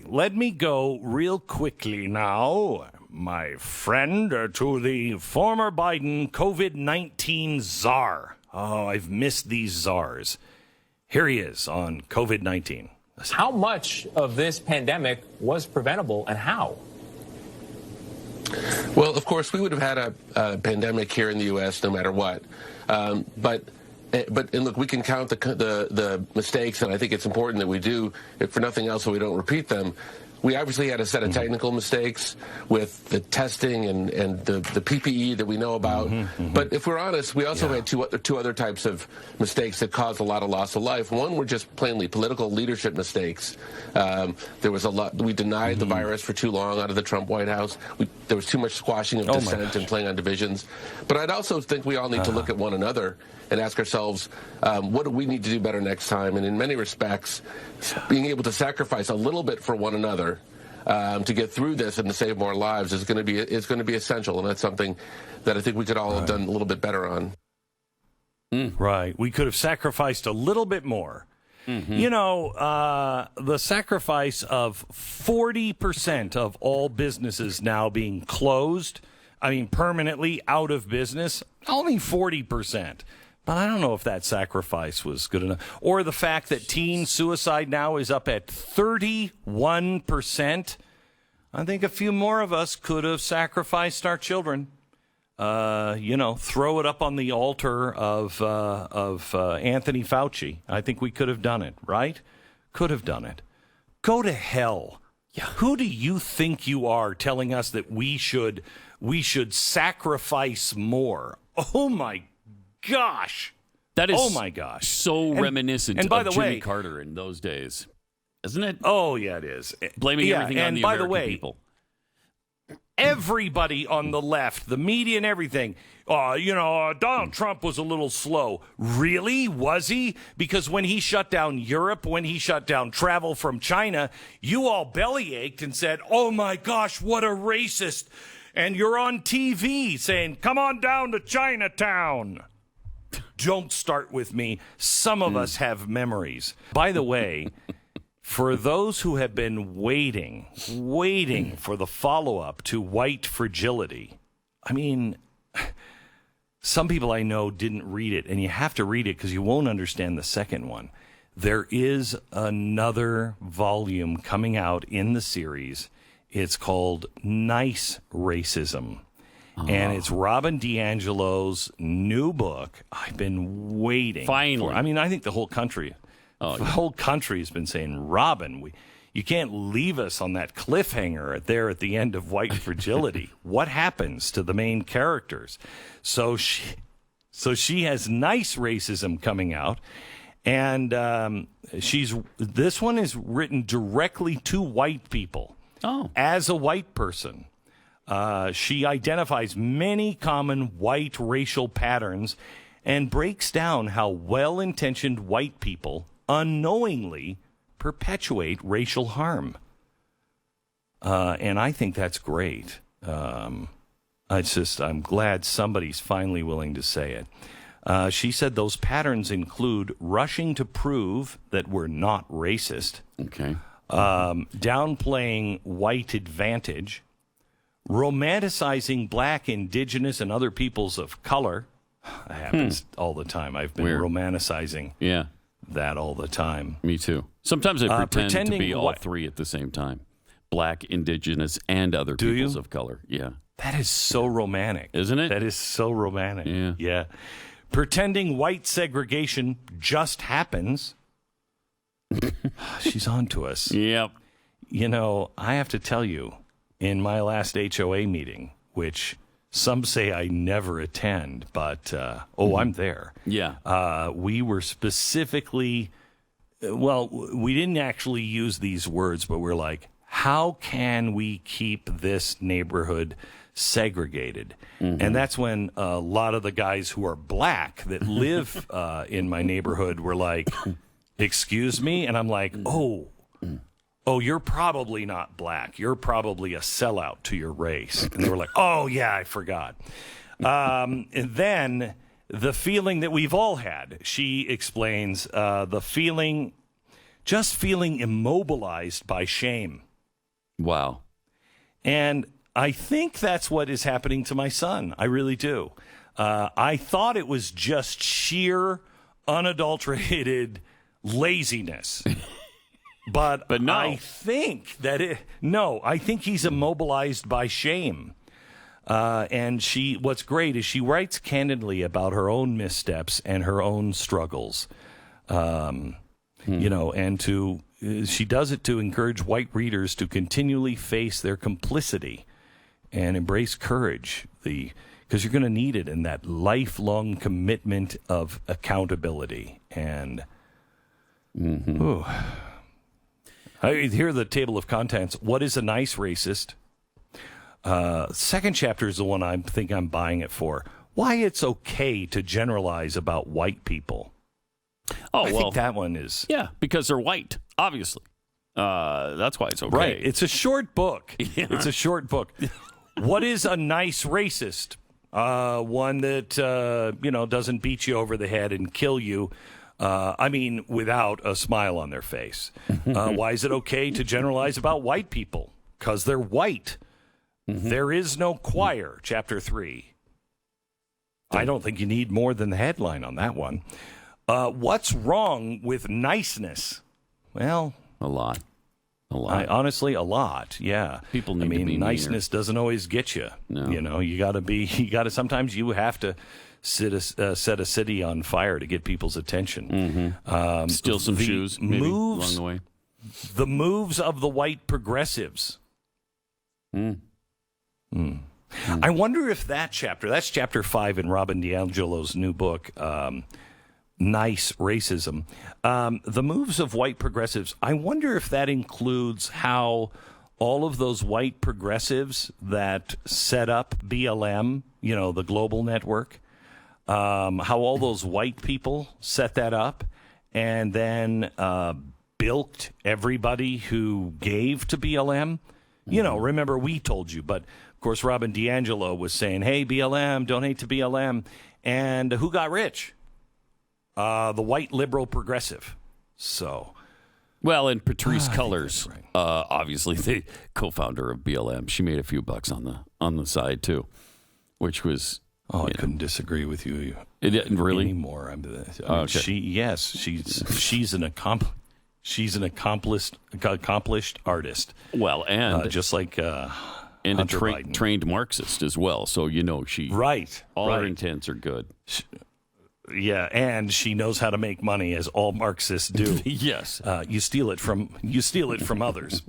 Let me go real quickly now, my friend, to the former Biden COVID-19 czar. Oh, I've missed these czars. Here he is on COVID-19. How much of this pandemic was preventable and how? Well, of course, we would have had a pandemic here in the U.S. no matter what. But look, we can count the mistakes, and I think it's important that we do, if for nothing else, so we don't repeat them. We obviously had a set of technical mistakes with the testing and the PPE that we know about. But if we're honest, we also had two other types of mistakes that caused a lot of loss of life. One were just plainly political leadership mistakes. There was a lot. We denied the virus for too long out of the Trump White House. There was too much squashing of dissent and playing on divisions. But I'd also think we all need to look at one another and ask ourselves, what do we need to do better next time? And in many respects, being able to sacrifice a little bit for one another to get through this and to save more lives is going to be essential, and that's something that I think we could all have done a little bit better on. Right. We could have sacrificed a little bit more. You know, the sacrifice of 40% of all businesses now being closed, I mean, permanently out of business, only 40%. But I don't know if that sacrifice was good enough. Or the fact that teen suicide now is up at 31%. I think a few more of us could have sacrificed our children. Throw it up on the altar of Anthony Fauci. I think we could have done it, right? Could have done it. Go to hell. Yeah. Who do you think you are telling us that we should sacrifice more? Oh, my gosh. That is so reminiscent of Jimmy Carter in those days, isn't it? Oh, yeah, it is. Blaming everything on the American people. Everybody on the left, the media and everything, Donald Trump was a little slow. Really? Was he? Because when he shut down Europe, when he shut down travel from China, you all bellyached and said, oh, my gosh, what a racist. And you're on TV saying, come on down to Chinatown. Don't start with me. Some of us have memories. By the way, for those who have been waiting for the follow-up to white fragility, I mean, some people I know didn't read it, and you have to read it because you won't understand the second one. There is another volume coming out in the series. It's called Nice Racism. And it's Robin DiAngelo's new book. I've been waiting. Finally. I mean, I think the whole country has been saying, Robin, you can't leave us on that cliffhanger there at the end of White Fragility. What happens to the main characters? So she has Nice Racism coming out. And this one is written directly to white people. Oh. As a white person. She identifies many common white racial patterns and breaks down how well-intentioned white people unknowingly perpetuate racial harm. And I think that's great. I'm glad somebody's finally willing to say it. She said those patterns include rushing to prove that we're not racist. Okay. Downplaying white advantage, romanticizing black, indigenous, and other peoples of color. That happens all the time. I've been romanticizing that all the time. Me too. Sometimes I pretend to be all three at the same time. Black, indigenous, and other peoples of color. Yeah. That is so romantic. Isn't it? That is so romantic. Yeah. Pretending white segregation just happens. She's on to us. Yep. You know, I have to tell you, in my last HOA meeting, which some say I never attend, but, I'm there. Yeah. We were specifically, we didn't actually use these words, but we're like, how can we keep this neighborhood segregated? And that's when a lot of the guys who are black that live in my neighborhood were like, excuse me? And I'm like, oh, you're probably not black. You're probably a sellout to your race. And they were like, oh, yeah, I forgot. And then the feeling that we've all had, she explains, just feeling immobilized by shame. Wow. And I think that's what is happening to my son. I really do. I thought it was just sheer, unadulterated laziness. But no. I think I think he's immobilized by shame. And what's great is she writes candidly about her own missteps and her own struggles. And she does it to encourage white readers to continually face their complicity and embrace courage, because you're going to need it in that lifelong commitment of accountability. And here are the table of contents. What is a nice racist? Second chapter is the one I think I'm buying it for. Why it's okay to generalize about white people. I think that one is... Yeah, because they're white, obviously. That's why it's okay. Right. It's a short book. Yeah. It's a short book. What is a nice racist? One that, doesn't beat you over the head and kill you. Without a smile on their face. Why is it okay to generalize about white people? Because they're white. There is no choir, chapter 3. I don't think you need more than the headline on that one. What's wrong with niceness? Well, a lot. Honestly, a lot. Yeah. People need to be niceness meaner. Doesn't always get you. No. Sometimes you have to set a city on fire to get people's attention. Steal some shoes maybe along the way. The moves of the white progressives. I wonder if that's chapter 5 in Robin DiAngelo's new book, Nice Racism. The moves of white progressives, I wonder if that includes how all of those white progressives that set up BLM, the global network, how all those white people set that up and then bilked everybody who gave to BLM. Remember we told you, but of course Robin DiAngelo was saying, hey, BLM, donate to BLM. And who got rich? The white liberal progressive. So... Well, and Patrisse Cullors, right. Obviously the co-founder of BLM, she made a few bucks on the side too, which was... I couldn't disagree with you. It didn't really anymore. Okay. She's an accomplished artist. Well, and just like and Hunter a Biden. trained Marxist as well. So she right. All her intents are good. Yeah, and she knows how to make money, as all Marxists do. Yes, you steal it from others.